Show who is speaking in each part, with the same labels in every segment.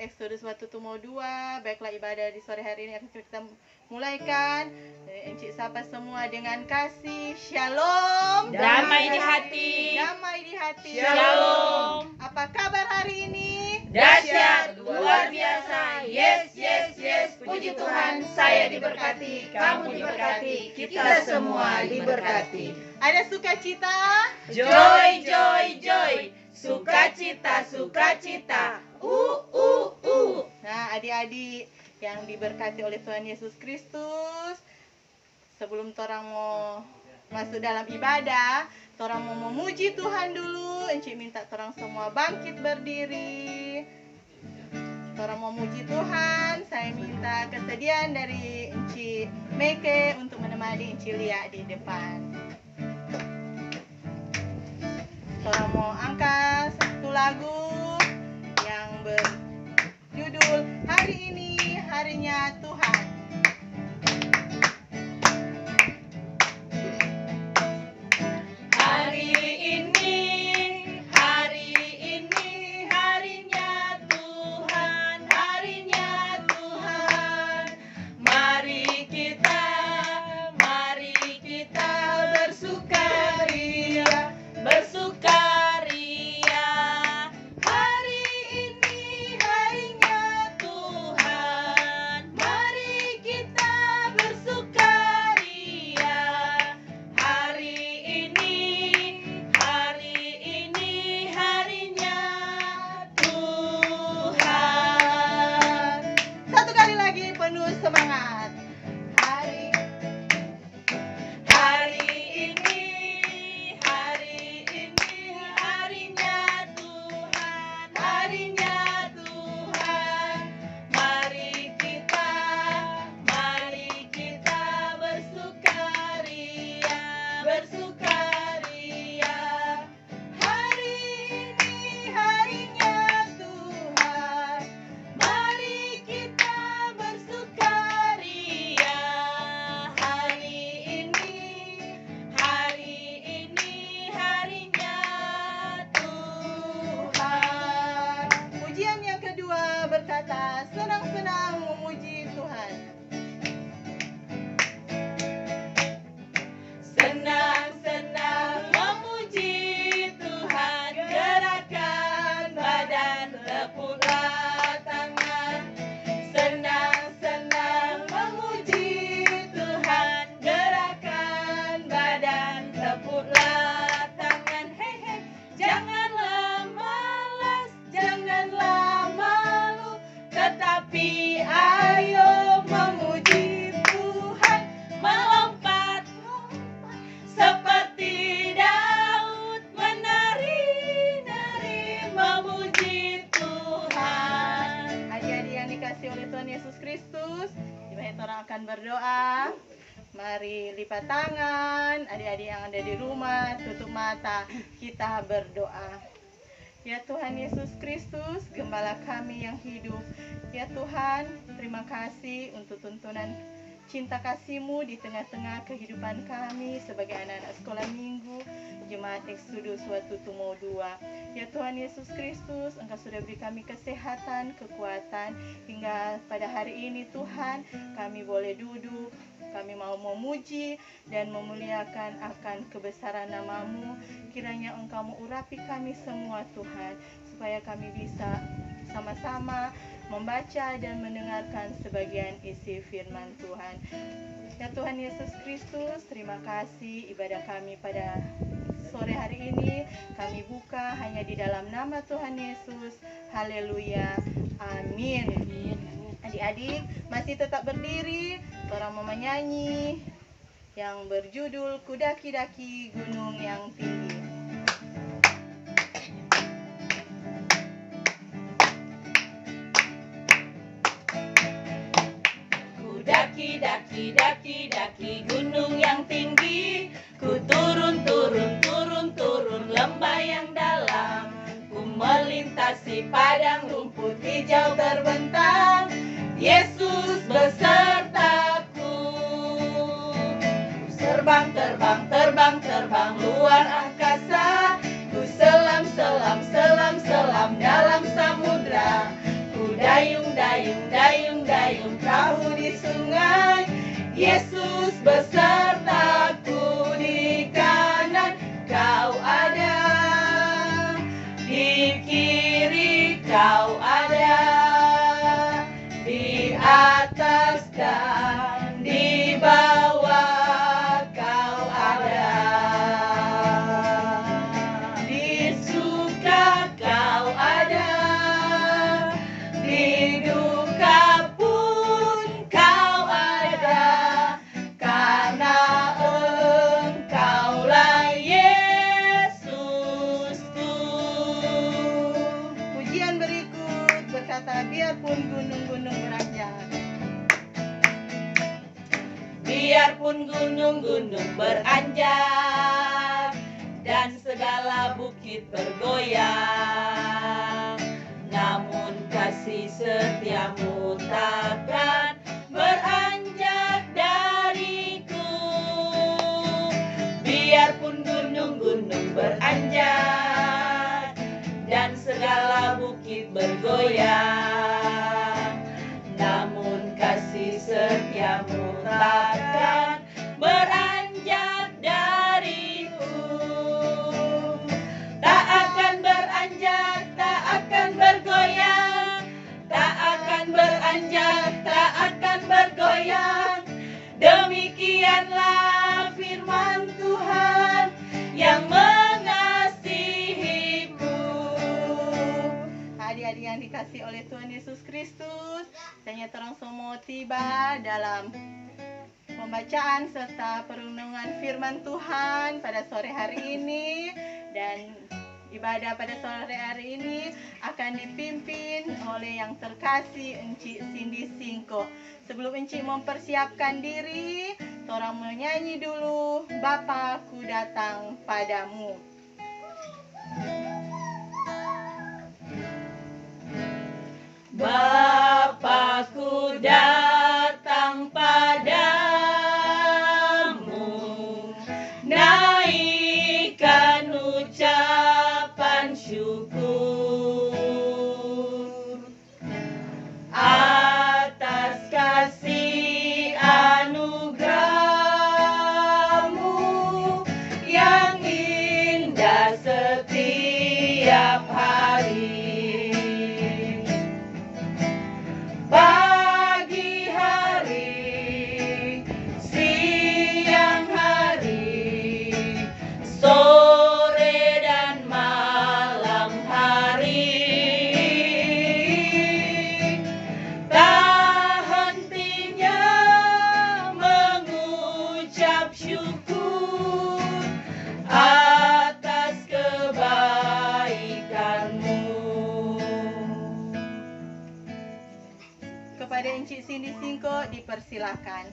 Speaker 1: Exodus waktu Tumo 2. Baiklah ibadah di sore hari ini akan kita mulaikan. Encik sapa semua dengan kasih. Shalom.
Speaker 2: Damai di hati.
Speaker 1: Damai di hati.
Speaker 2: Shalom.
Speaker 1: Apa kabar hari ini?
Speaker 2: Dahsyat, luar biasa. Yes, yes, yes. Puji Tuhan, saya diberkati, kamu diberkati, kita semua diberkati.
Speaker 1: Ada sukacita?
Speaker 2: Joy, joy, joy. Sukacita, sukacita.
Speaker 1: Nah, adik-adik yang diberkati oleh Tuhan Yesus Kristus, sebelum torang mau masuk dalam ibadah, torang mau memuji Tuhan dulu. Encik minta torang semua bangkit berdiri. Torang mau memuji Tuhan. Saya minta kesediaan dari Encik Meike untuk menemani Encik Lia di depan. Torang mau angkat satu lagu yang berjudul Hari Ini Harinya Tuhan.
Speaker 2: Hari ini harinya Tuhan, harinya Tuhan. Mari kita bersukaria, bersukaria. Hari ini harinya Tuhan. Mari kita bersukaria. Hari ini harinya Tuhan.
Speaker 1: Satu kali lagi penuh semangat. Hari
Speaker 2: ini harinya Tuhan, harinya Tuhan. Mari kita bersukaria, bersukaria. Hari ini harinya Tuhan. Mari kita bersukaria. Hari ini harinya Tuhan.
Speaker 1: pujian yang kedua berkata, senang-senang memuji Tuhan.
Speaker 2: Senang-senang memuji Tuhan, gerakan badan, tepuklah tangan. Senang-senang memuji Tuhan, gerakan badan, tepuklah tangan. Hei, hei, janganlah malas, janganlah malu, tetapi ayo memuji Tuhan, melompat seperti Daud, menari-nari memuji Tuhan.
Speaker 1: Adik-adik yang dikasih oleh Tuhan Yesus Kristus, di mana orang akan berdoa. Mari lipat tangan, adik-adik yang ada di rumah, tutup mata, kita berdoa. Ya Tuhan Yesus Kristus, Gembala kami yang hidup. Ya Tuhan, terima kasih untuk tuntunan cinta kasih-Mu di tengah-tengah kehidupan kami sebagai anak-anak sekolah minggu Jemaat Exodus waktu Tumo 2. Ya Tuhan Yesus Kristus, Engkau sudah beri kami kesehatan, kekuatan, hingga pada hari ini Tuhan, kami boleh duduk, kami mau memuji dan memuliakan akan kebesaran nama-Mu. Kiranya Engkau mengurapi kami semua Tuhan, supaya kami bisa sama-sama membaca dan mendengarkan sebagian isi firman Tuhan. Ya Tuhan Yesus Kristus, terima kasih ibadah kami pada sore hari ini. Kami buka hanya di dalam nama Tuhan Yesus. Haleluya. Amin. Adik-adik masih tetap berdiri. Orang mau menyanyi yang berjudul Kudaki-daki Gunung yang Tinggi.
Speaker 2: Daki gunung yang tinggi, ku turun lembah yang dalam, ku melintasi padang rumput hijau terbentang. Yesus besertaku, terbang luar angkasa, ku selam dalam samudra. Ku Dayung, dayung, dayung, dayung, perahu di sungai. Yesus besertaku di kanan, kau ada di kiri, kau ada di atas dan di bawah, kau ada di suka, kau ada di duka pun, kau ada karena Engkaulah Yesusku.
Speaker 1: Pujian berikut berkata, biarpun gunung-gunung beranjak.
Speaker 2: Biarpun gunung-gunung beranjak dan segala bukit bergoyang, namun kasih setiamu takkan beranjak dariku. Biarpun gunung-gunung beranjak dan segala bukit bergoyang, namun kasih setiamu takkan beranjak dariku. Tak akan beranjak, tak akan bergoyang, tak akan beranjak, tak akan bergoyang. Demikianlah firman Tuhan yang mengasihiku.
Speaker 1: Adik-adik yang dikasih oleh Tuhan Yesus Kristus, saya terang semua tiba dalam pembacaan serta perenungan firman Tuhan pada sore hari ini, dan ibadah pada sore hari ini akan dipimpin oleh yang terkasih Encik Cindy Singko. Sebelum Encik mempersiapkan diri, orang menyanyi dulu Bapa ku datang padamu.
Speaker 2: Bapa-Ku datang padamu, naikkan ucapan syukur atas kasih anugerah-Mu yang indah setiap hari. Pagi hari, siang hari, sore dan malam hari, tak hentinya mengucap syukur atas kebaikan-Mu.
Speaker 1: Kepada Encik Cindy Singko dipersilakan.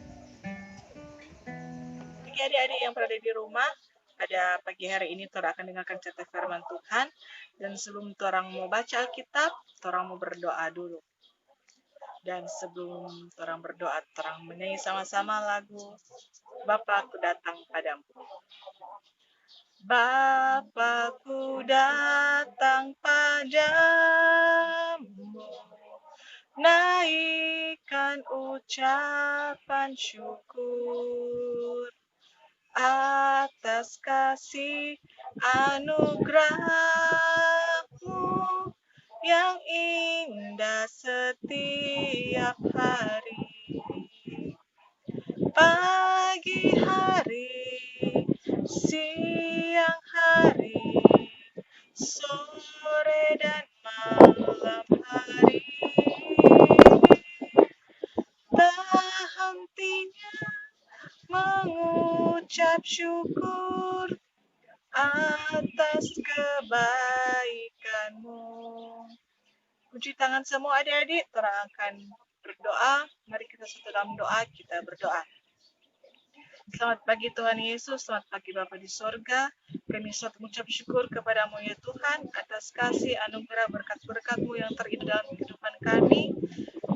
Speaker 3: Bagi adik-adik yang berada di rumah, pada pagi hari ini Tora akan dengarkan cerita firman Tuhan. Dan sebelum Tora mau baca Alkitab, Tora mau berdoa dulu. Dan sebelum Tora berdoa, Tora menyanyi sama-sama lagu Bapa-Ku datang padamu. Bapa-Ku datang padamu, naikkan ucapan syukur atas kasih anugerah-Mu yang indah setiap hari. Pagi hari, siang hari, sore dan malam hari, tak hentinya mengucap syukur atas kebaikan-Mu. Puji tangan semua adik-adik, Tora akan berdoa. Mari kita satu dalam doa, kita berdoa. Selamat pagi Tuhan Yesus, selamat pagi Bapa di sorga. Kami selalu mengucap syukur kepadamu ya Tuhan atas kasih anugerah berkat-berkat-Mu yang terindah dalam kehidupan kami.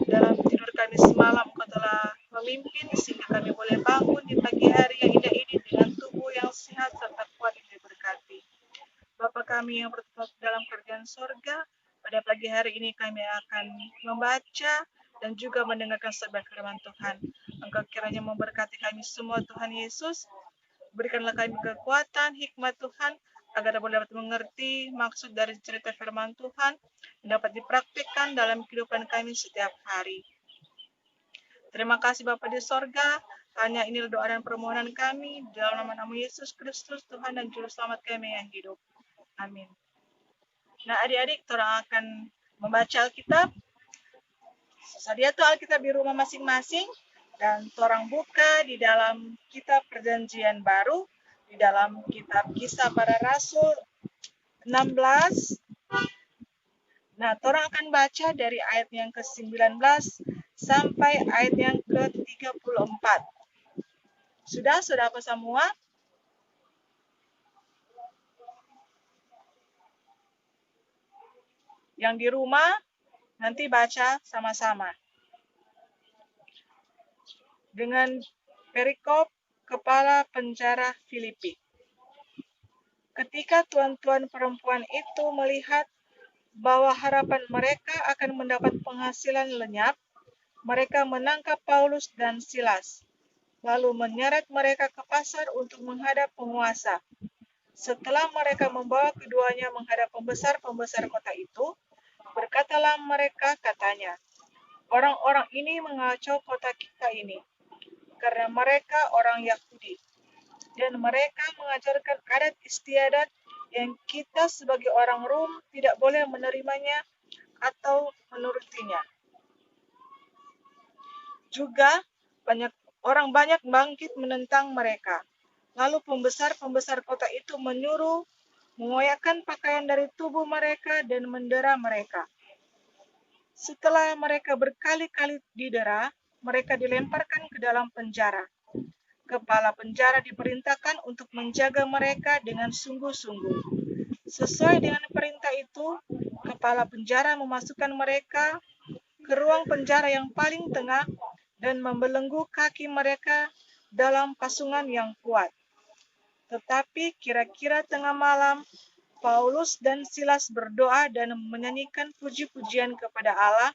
Speaker 3: Dalam tidur kami semalam Engkau telah memimpin sehingga kami boleh bangun di pagi hari yang indah ini dengan tubuh yang sehat serta kuat yang diberkati. Bapa kami yang bertempat dalam kerajaan sorga, pada pagi pagi hari ini kami akan membaca dan juga mendengarkan sabda firman Tuhan. Engkau kiranya memberkati kami semua Tuhan Yesus. Berikanlah kami kekuatan, hikmat Tuhan, agar dapat mengerti maksud dari cerita firman Tuhan dan dapat dipraktikkan dalam kehidupan kami setiap hari. Terima kasih Bapa di sorga, hanya ini doa dan permohonan kami, dalam nama Yesus Kristus, Tuhan dan Juru Selamat kami yang hidup. Amin. Nah adik-adik, orang akan membaca Alkitab. Sesadia tuh Alkitab di rumah masing-masing, dan orang buka di dalam kitab Perjanjian Baru, di dalam kitab Kisah Para Rasul 16. Nah, orang akan baca dari ayat yang ke-19 sampai ayat yang ke-34. Sudah apa semua? Yang di rumah nanti baca sama-sama. Dengan perikop kepala penjara Filipi. Ketika tuan-tuan perempuan itu melihat bahwa harapan mereka akan mendapat penghasilan lenyap, mereka menangkap Paulus dan Silas, lalu menyeret mereka ke pasar untuk menghadap penguasa. Setelah mereka membawa keduanya menghadap pembesar-pembesar kota itu, berkatalah mereka katanya, "Orang-orang ini mengacau kota kita ini, karena mereka orang Yahudi, dan mereka mengajarkan adat istiadat yang kita sebagai orang Rom tidak boleh menerimanya atau menurutinya. Juga orang banyak bangkit menentang mereka. Lalu pembesar-pembesar kota itu menyuruh mengoyakkan pakaian dari tubuh mereka dan mendera mereka. Setelah mereka berkali-kali didera, mereka dilemparkan ke dalam penjara. Kepala penjara diperintahkan untuk menjaga mereka dengan sungguh-sungguh. Sesuai dengan perintah itu, kepala penjara memasukkan mereka ke ruang penjara yang paling tengah dan membelenggu kaki mereka dalam pasungan yang kuat. Tetapi kira-kira tengah malam, Paulus dan Silas berdoa dan menyanyikan puji-pujian kepada Allah,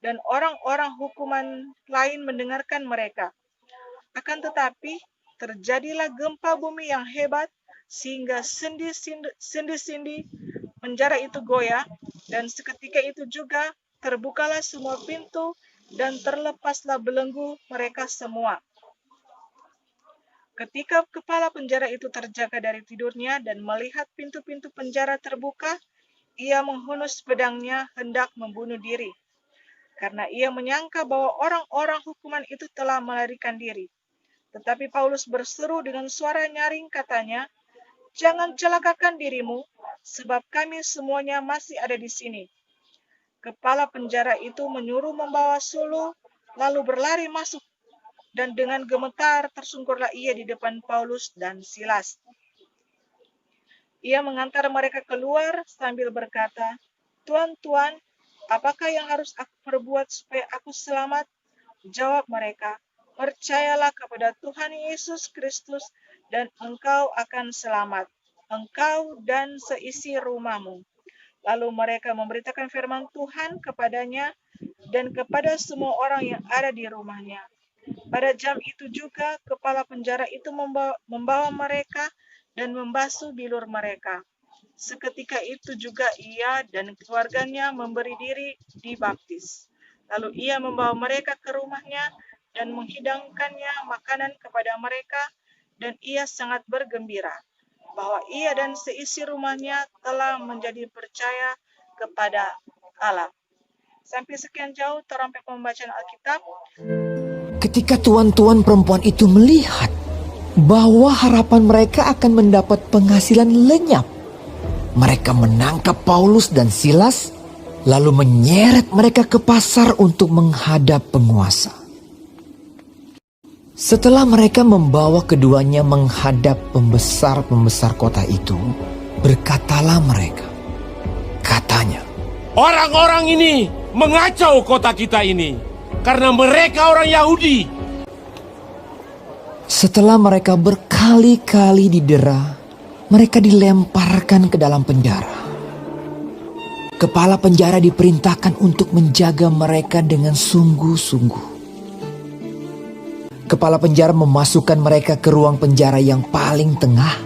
Speaker 3: dan orang-orang hukuman lain mendengarkan mereka. Akan tetapi, terjadilah gempa bumi yang hebat, sehingga sendi-sendi penjara itu goyah, dan seketika itu juga terbukalah semua pintu, dan terlepaslah belenggu mereka semua. Ketika kepala penjara itu terjaga dari tidurnya dan melihat pintu-pintu penjara terbuka, ia menghunus pedangnya hendak membunuh diri, karena ia menyangka bahwa orang-orang hukuman itu telah melarikan diri. Tetapi Paulus berseru dengan suara nyaring katanya, "Jangan celakakan dirimu, sebab kami semuanya masih ada di sini." Kepala penjara itu menyuruh membawa suluh, lalu berlari masuk, dan dengan gemetar tersungkurlah ia di depan Paulus dan Silas. Ia mengantar mereka keluar sambil berkata, "Tuan-tuan, apakah yang harus aku perbuat supaya aku selamat?" Jawab mereka, "Percayalah kepada Tuhan Yesus Kristus dan engkau akan selamat, engkau dan seisi rumahmu." Lalu mereka memberitakan firman Tuhan kepadanya dan kepada semua orang yang ada di rumahnya. Pada jam itu juga kepala penjara itu membawa mereka dan membasuh bilur mereka. Seketika itu juga ia dan keluarganya memberi diri dibaptis. Lalu ia membawa mereka ke rumahnya dan menghidangkannya makanan kepada mereka, dan ia sangat bergembira bahwa ia dan seisi rumahnya telah menjadi percaya kepada Allah. Sampai sekian jauh terampai pembacaan Alkitab.
Speaker 4: Ketika tuan-tuan perempuan itu melihat bahwa harapan mereka akan mendapat penghasilan lenyap, mereka menangkap Paulus dan Silas, lalu menyeret mereka ke pasar untuk menghadap penguasa. Setelah mereka membawa keduanya menghadap pembesar-pembesar kota itu, berkatalah mereka, katanya,
Speaker 5: "Orang-orang ini mengacau kota kita ini, karena mereka orang Yahudi."
Speaker 4: Setelah mereka berkali-kali didera, mereka dilemparkan ke dalam penjara. Kepala penjara diperintahkan untuk menjaga mereka dengan sungguh-sungguh. Kepala penjara memasukkan mereka ke ruang penjara yang paling tengah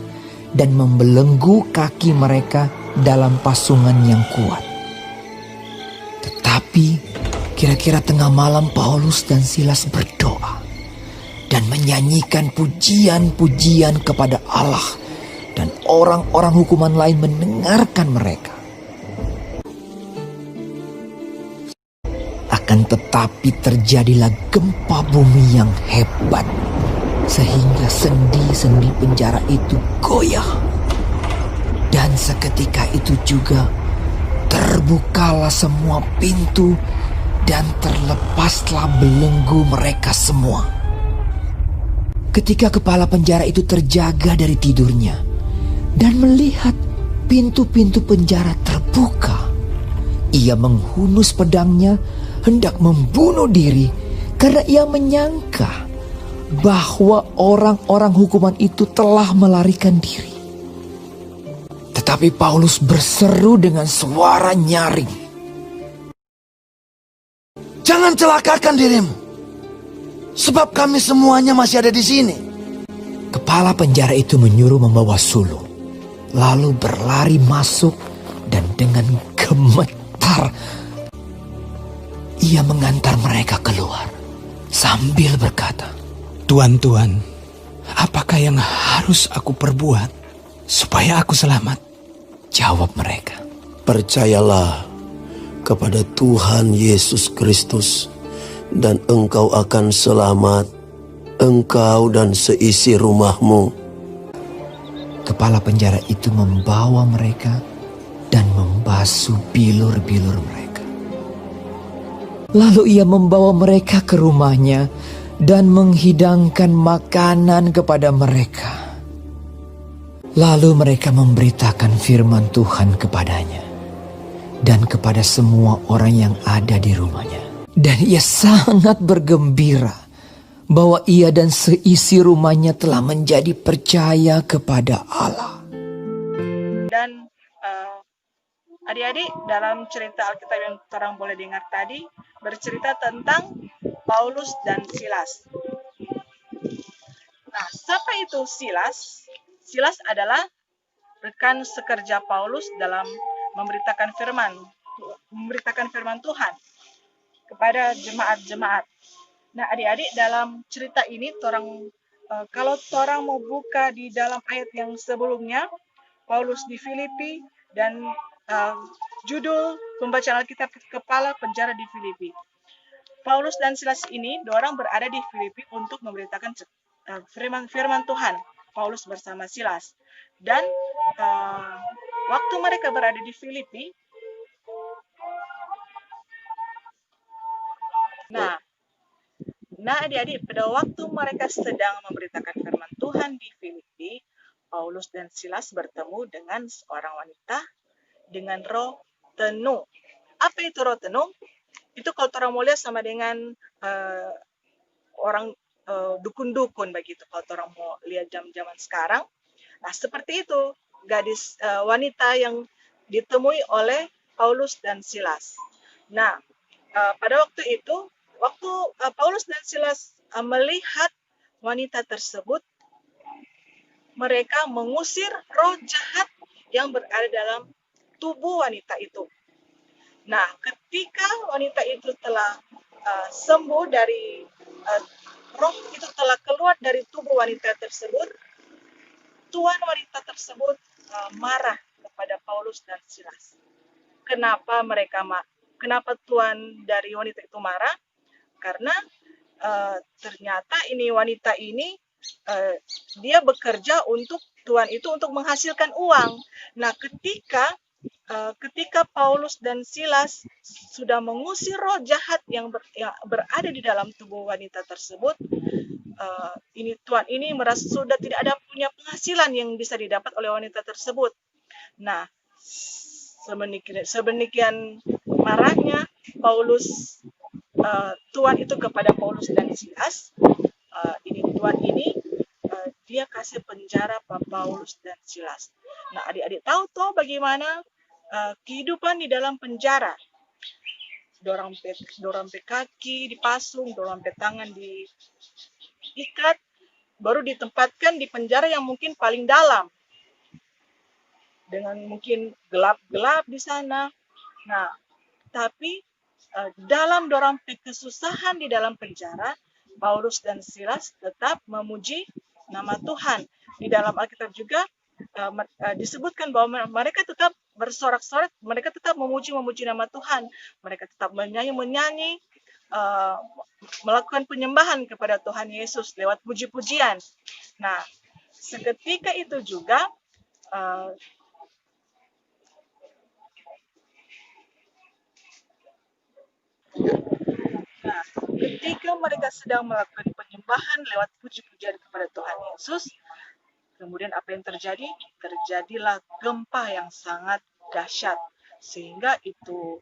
Speaker 4: dan membelenggu kaki mereka dalam pasungan yang kuat. Tetapi kira-kira tengah malam Paulus dan Silas berdoa dan menyanyikan pujian-pujian kepada Allah, dan orang-orang hukuman lain mendengarkan mereka. Akan tetapi terjadilah gempa bumi yang hebat, sehingga sendi-sendi penjara itu goyah. Dan seketika itu juga terbukalah semua pintu dan terlepaslah belenggu mereka semua. Ketika kepala penjara itu terjaga dari tidurnya dan melihat pintu-pintu penjara terbuka, ia menghunus pedangnya hendak membunuh diri karena ia menyangka bahwa orang-orang hukuman itu telah melarikan diri. Tetapi Paulus berseru dengan suara nyaring,
Speaker 6: "Jangan celakakan dirimu, sebab kami semuanya masih ada di sini."
Speaker 4: Kepala penjara itu menyuruh membawa sulung, lalu berlari masuk dan dengan gemetar ia mengantar mereka keluar sambil berkata,
Speaker 7: "Tuan, apakah yang harus aku perbuat supaya aku selamat?"
Speaker 4: Jawab mereka,
Speaker 6: "Percayalah kepada Tuhan Yesus Kristus, dan engkau akan selamat, engkau dan seisi rumahmu."
Speaker 4: Kepala penjara itu membawa mereka dan membasuh bilur-bilur mereka. Lalu ia membawa mereka ke rumahnya dan menghidangkan makanan kepada mereka. Lalu mereka memberitakan firman Tuhan kepadanya dan kepada semua orang yang ada di rumahnya. Dan ia sangat bergembira bahwa ia dan seisi rumahnya telah menjadi percaya kepada Allah.
Speaker 3: Dan adik-adik, dalam cerita Alkitab yang orang boleh dengar tadi, bercerita tentang Paulus dan Silas. Nah, siapa itu Silas? Silas adalah rekan sekerja Paulus dalam memberitakan firman Tuhan kepada jemaat-jemaat. Nah, adik-adik, dalam cerita ini kalau orang mau buka di dalam ayat yang sebelumnya, Paulus di Filipi, dan judul pembacaan Alkitab kepala penjara di Filipi. Paulus dan Silas ini, dua orang berada di Filipi untuk memberitakan firman Tuhan. Paulus bersama Silas. Dan waktu mereka berada di Filipi, nah adik-adik, pada waktu mereka sedang memberitakan firman Tuhan di Filipi, Paulus dan Silas bertemu dengan seorang wanita dengan roh tenung. Apa itu roh tenung? Itu kalau orang mau lihat sama dengan orang dukun-dukun begitu, kalau orang mau lihat zaman sekarang. Nah, seperti itu gadis wanita yang ditemui oleh Paulus dan Silas. Nah, pada waktu itu, waktu Paulus dan Silas melihat wanita tersebut, mereka mengusir roh jahat yang berada dalam tubuh wanita itu. Nah, ketika wanita itu telah sembuh dari roh itu telah keluar dari tubuh wanita tersebut, tuan wanita tersebut marah kepada Paulus dan Silas. Kenapa tuan dari wanita itu marah? Karena ternyata wanita ini dia bekerja untuk tuan itu untuk menghasilkan uang. Nah, ketika Paulus dan Silas sudah mengusir roh jahat yang berada di dalam tubuh wanita tersebut, tuan ini merasa sudah tidak ada punya penghasilan yang bisa didapat oleh wanita tersebut. Nah, sedemikian marahnya Paulus, tuan itu kepada Paulus dan Silas. Tuan ini dia kasih penjara Paulus dan Silas. Nah, adik-adik tahu bagaimana kehidupan di dalam penjara. Dorang pe kaki dipasung, dorang pe tangan diikat, baru ditempatkan di penjara yang mungkin paling dalam, dengan mungkin gelap-gelap di sana. Nah, tapi dalam dorang pe kesusahan di dalam penjara, Paulus dan Silas tetap memuji nama Tuhan. Di dalam Alkitab juga disebutkan bahwa mereka tetap bersorak-sorak, mereka tetap memuji nama Tuhan, mereka tetap menyanyi, melakukan penyembahan kepada Tuhan Yesus lewat puji-pujian. Nah, seketika itu juga ketika mereka sedang melakukan penyembahan lewat puji-pujian kepada Tuhan Yesus, kemudian apa yang terjadi? Terjadilah gempa yang sangat dahsyat, sehingga itu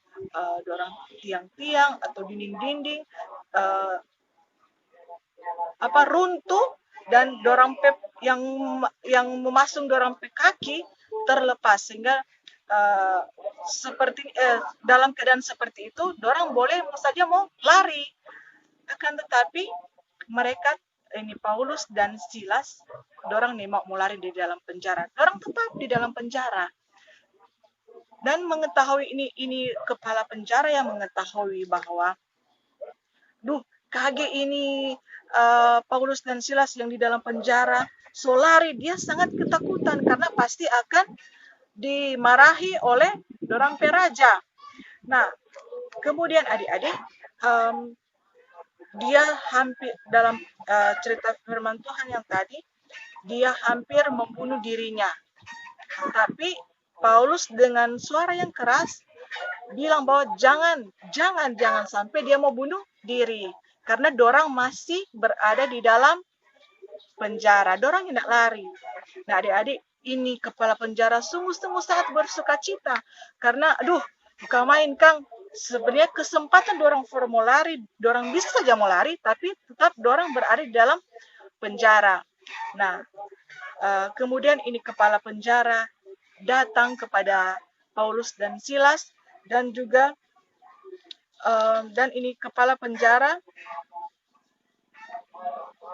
Speaker 3: dorang tiang-tiang atau dinding-dinding runtuh, dan dorang yang memasung dorang pe kaki terlepas, sehingga dalam keadaan seperti itu dorang boleh saja mau lari, akan tetapi mereka ini Paulus dan Silas, dorang nih mau lari di dalam penjara, dorang tetap di dalam penjara. Dan mengetahui ini kepala penjara yang mengetahui bahwa kaget ini Paulus dan Silas yang di dalam penjara, so lari, dia sangat ketakutan karena pasti akan dimarahi oleh dorang pe raja. Nah, kemudian adik-adik, dia hampir dalam cerita firman Tuhan yang tadi, dia hampir membunuh dirinya. Tapi Paulus dengan suara yang keras bilang bahwa jangan sampai dia mau bunuh diri, karena dorang masih berada di dalam penjara, dorang tidak lari. Nah, adik-adik, ini kepala penjara sungguh-sungguh sangat bersuka cita, karena bukan main Kang, sebenarnya kesempatan dorang mau lari, dorang bisa saja mau lari, tapi tetap dorang berada di dalam penjara. Nah, kemudian ini kepala penjara datang kepada Paulus dan Silas, dan juga dan ini kepala penjara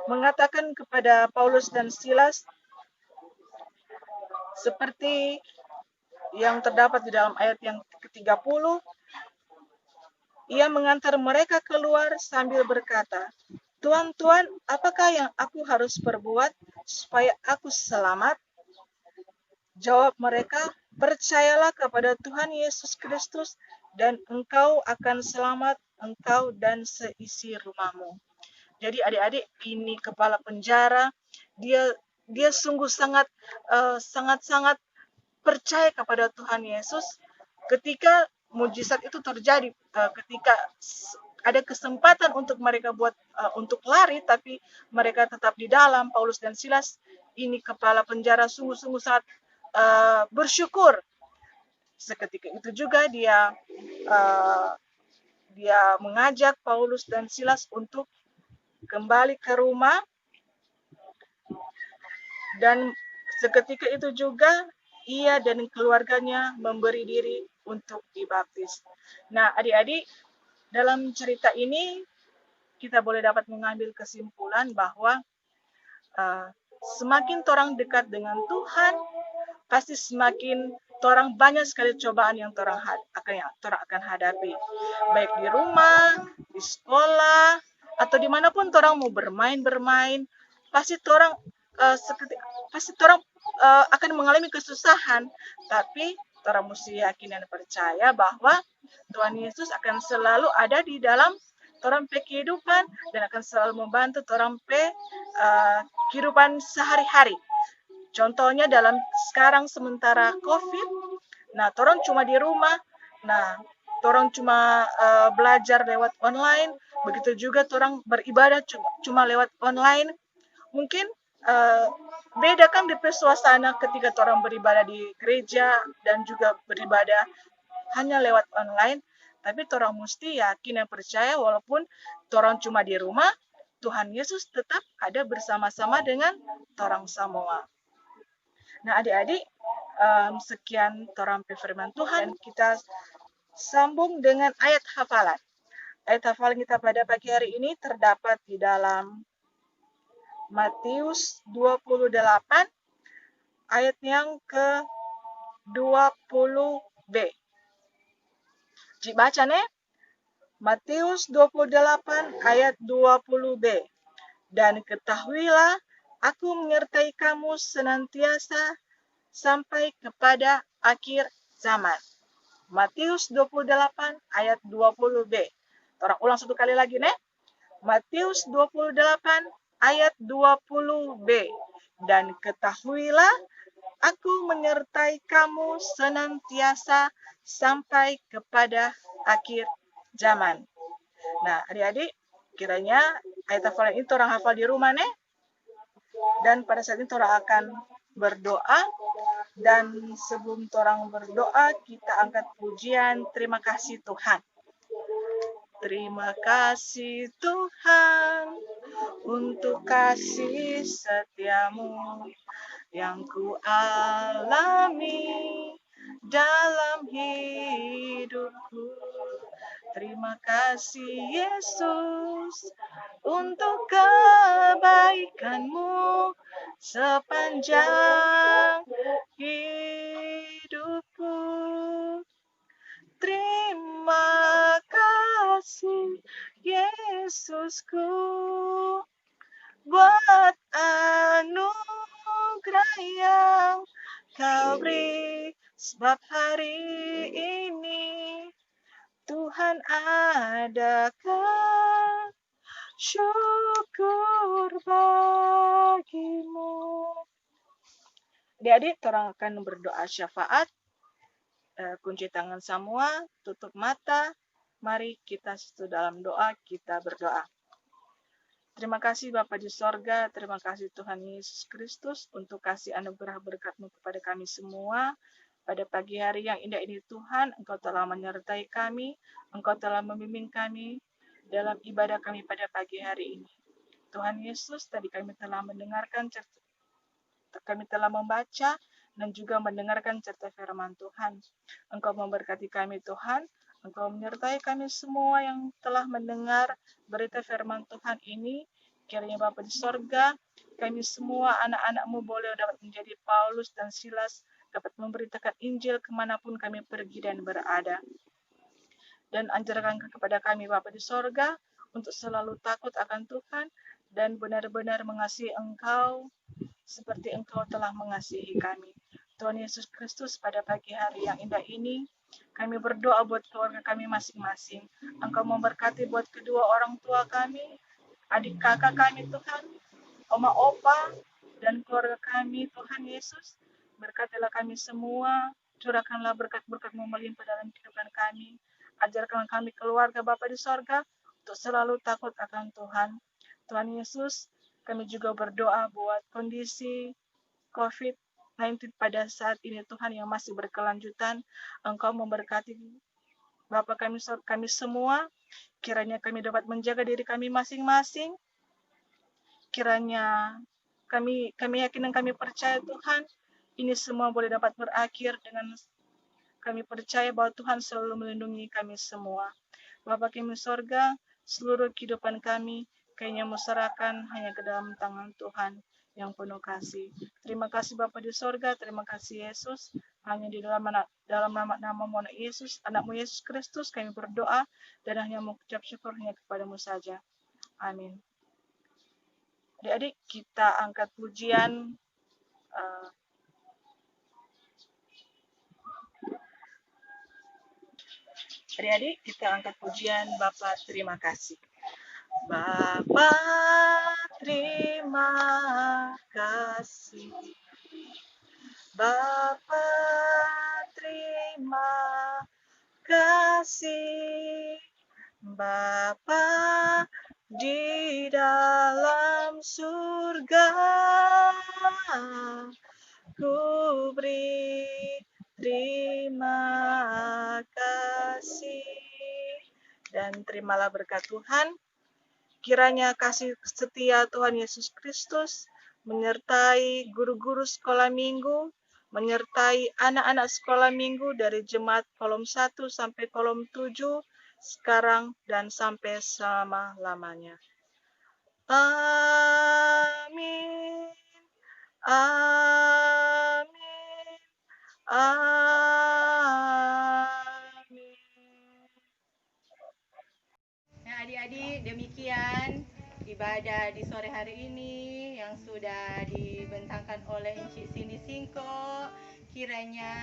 Speaker 3: mengatakan kepada Paulus dan Silas seperti yang terdapat di dalam ayat yang ke-30, ia mengantar mereka keluar sambil berkata, "Tuan, apakah yang aku harus perbuat supaya aku selamat?" Jawab mereka, "Percayalah kepada Tuhan Yesus Kristus dan engkau akan selamat, engkau dan seisi rumahmu." Jadi adik-adik, ini kepala penjara, dia sungguh sangat percaya kepada Tuhan Yesus ketika mujizat itu terjadi, ketika ada kesempatan untuk mereka untuk lari, tapi mereka tetap di dalam. Paulus dan Silas, ini kepala penjara sungguh-sungguh sangat bersyukur. Seketika itu juga dia mengajak Paulus dan Silas untuk kembali ke rumah, dan seketika itu juga ia dan keluarganya memberi diri untuk dibaptis. Nah, adik-adik, dalam cerita ini kita boleh dapat mengambil kesimpulan bahwa semakin torang dekat dengan Tuhan, pasti semakin torang banyak sekali cobaan yang torang akan hadapi, baik di rumah, di sekolah, atau dimanapun torang mau bermain, pasti torang akan mengalami kesusahan, tapi torang mesti yakin dan percaya bahwa Tuhan Yesus akan selalu ada di dalam torang pe kehidupan dan akan selalu membantu torang pe kehidupan sehari-hari. Contohnya dalam sekarang sementara COVID, nah torang cuma di rumah, nah torang cuma belajar lewat online, begitu juga torang beribadah cuma lewat online. Mungkin beda kan di suasana ketika torang beribadah di gereja dan juga beribadah hanya lewat online, tapi torang mesti yakin dan percaya walaupun torang cuma di rumah, Tuhan Yesus tetap ada bersama-sama dengan torang semua. Nah, adik-adik, Sekian torang firman Tuhan. Kita sambung dengan ayat hafalan. Ayat hafalan kita pada pagi hari ini terdapat di dalam Matius 28 ayat yang ke-20b. Baca nih. Matius 28 ayat 20b. Dan ketahuilah, aku menyertai kamu senantiasa sampai kepada akhir zaman. Matius 28 ayat 20b. Orang ulang satu kali lagi nih. Matius 28 ayat 20b. Dan ketahuilah, aku menyertai kamu senantiasa sampai kepada akhir zaman. Nah, adik-adik, kiranya ayat hafalan itu orang hafal di rumah nih. Dan pada saat ini orang akan berdoa. Dan sebelum orang berdoa, kita angkat pujian terima kasih Tuhan. Terima kasih Tuhan untuk kasih setiamu yang ku alami dalam hidupku. Terima kasih Yesus untuk kebaikanmu sepanjang hidupku. Terima kasih Yesusku buat anugerah yang kau beri, sebab hari ini Tuhan adakan syukur bagimu. Adik-adik, orang akan berdoa syafaat. Kunci tangan semua, tutup mata. Mari kita situ dalam doa, kita berdoa. Terima kasih Bapa di sorga, terima kasih Tuhan Yesus Kristus untuk kasih anugerah berkat-Mu kepada kami semua. Pada pagi hari yang indah ini Tuhan, Engkau telah menyertai kami, Engkau telah membimbing kami dalam ibadah kami pada pagi hari ini. Tuhan Yesus, tadi kami telah mendengarkan, kami telah membaca, dan juga mendengarkan cerita firman Tuhan. Engkau memberkati kami Tuhan, Engkau menyertai kami semua yang telah mendengar berita firman Tuhan ini. Kiranya Bapa di sorga, kami semua anak-anak-Mu boleh dapat menjadi Paulus dan Silas, dapat memberitakan Injil kemanapun kami pergi dan berada. Dan ajarkan kepada kami Bapa di sorga, untuk selalu takut akan Tuhan, dan benar-benar mengasihi Engkau, seperti Engkau telah mengasihi kami. Tuhan Yesus Kristus, pada pagi hari yang indah ini, kami berdoa buat keluarga kami masing-masing. Engkau memberkati buat kedua orang tua kami, adik kakak kami Tuhan, oma opa, dan keluarga kami Tuhan Yesus. Berkatilah kami semua, curahkanlah berkat-berkat-Mu melimpah dalam kehidupan kami. Ajarkan kami keluarga Bapa di sorga, untuk selalu takut akan Tuhan. Tuhan Yesus, kami juga berdoa buat kondisi COVID-19 pada saat ini Tuhan yang masih berkelanjutan. Engkau memberkati Bapa kami semua. Kiranya kami dapat menjaga diri kami masing-masing. Kiranya kami yakin dan kami percaya Tuhan, ini semua boleh dapat berakhir dengan kami percaya bahwa Tuhan selalu melindungi kami semua. Bapa kami sorga, seluruh kehidupan kami Kayaknya serahkan hanya ke dalam tangan Tuhan yang penuh kasih. Terima kasih Bapa di sorga, terima kasih Yesus. Hanya di dalam nama-Mu Yesus, anak-Mu Yesus Kristus, kami berdoa dan hanya mengucap syukur hanya kepada-Mu saja. Amin. Adik-adik, kita angkat pujian adik-adik, kita angkat pujian Bapa terima kasih. Bapa terima kasih. Bapa terima kasih. Bapa di dalam surga, ku beri terima kasih. Dan terimalah berkat Tuhan. Kiranya kasih setia Tuhan Yesus Kristus menyertai guru-guru sekolah minggu, menyertai anak-anak sekolah minggu dari jemaat kolom 1 sampai kolom 7 sekarang dan sampai selama-lamanya. Amin. Amin. Amin.
Speaker 1: Nah, adik-adik, demikian ibadah di sore hari ini yang sudah dibentangkan oleh Encik Cindy Singko. Kiranya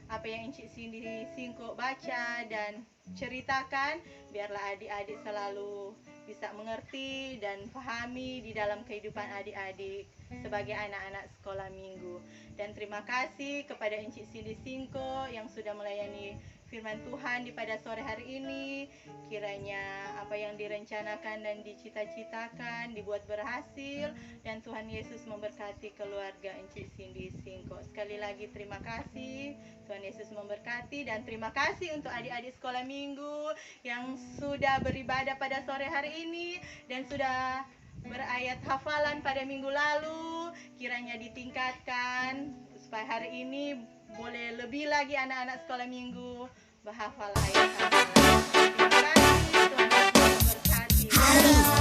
Speaker 1: apa yang Encik Cindy Singko baca dan ceritakan, biarlah adik-adik selalu bisa mengerti dan pahami di dalam kehidupan adik-adik sebagai anak-anak sekolah minggu. Dan terima kasih kepada Encik Cindy Singko yang sudah melayani firman Tuhan di pada sore hari ini. Kiranya apa yang direncanakan dan dicita-citakan dibuat berhasil, dan Tuhan Yesus memberkati keluarga Encik Cindy Singko. Sekali lagi terima kasih, Tuhan Yesus memberkati, dan terima kasih untuk adik-adik sekolah minggu yang sudah beribadah pada sore hari ini dan sudah berayat hafalan pada minggu lalu. Kiranya ditingkatkan supaya hari ini boleh lebih lagi anak-anak sekolah minggu berhafal ayat hafalan. Terima kasih, Tuhan Yesus memberkati.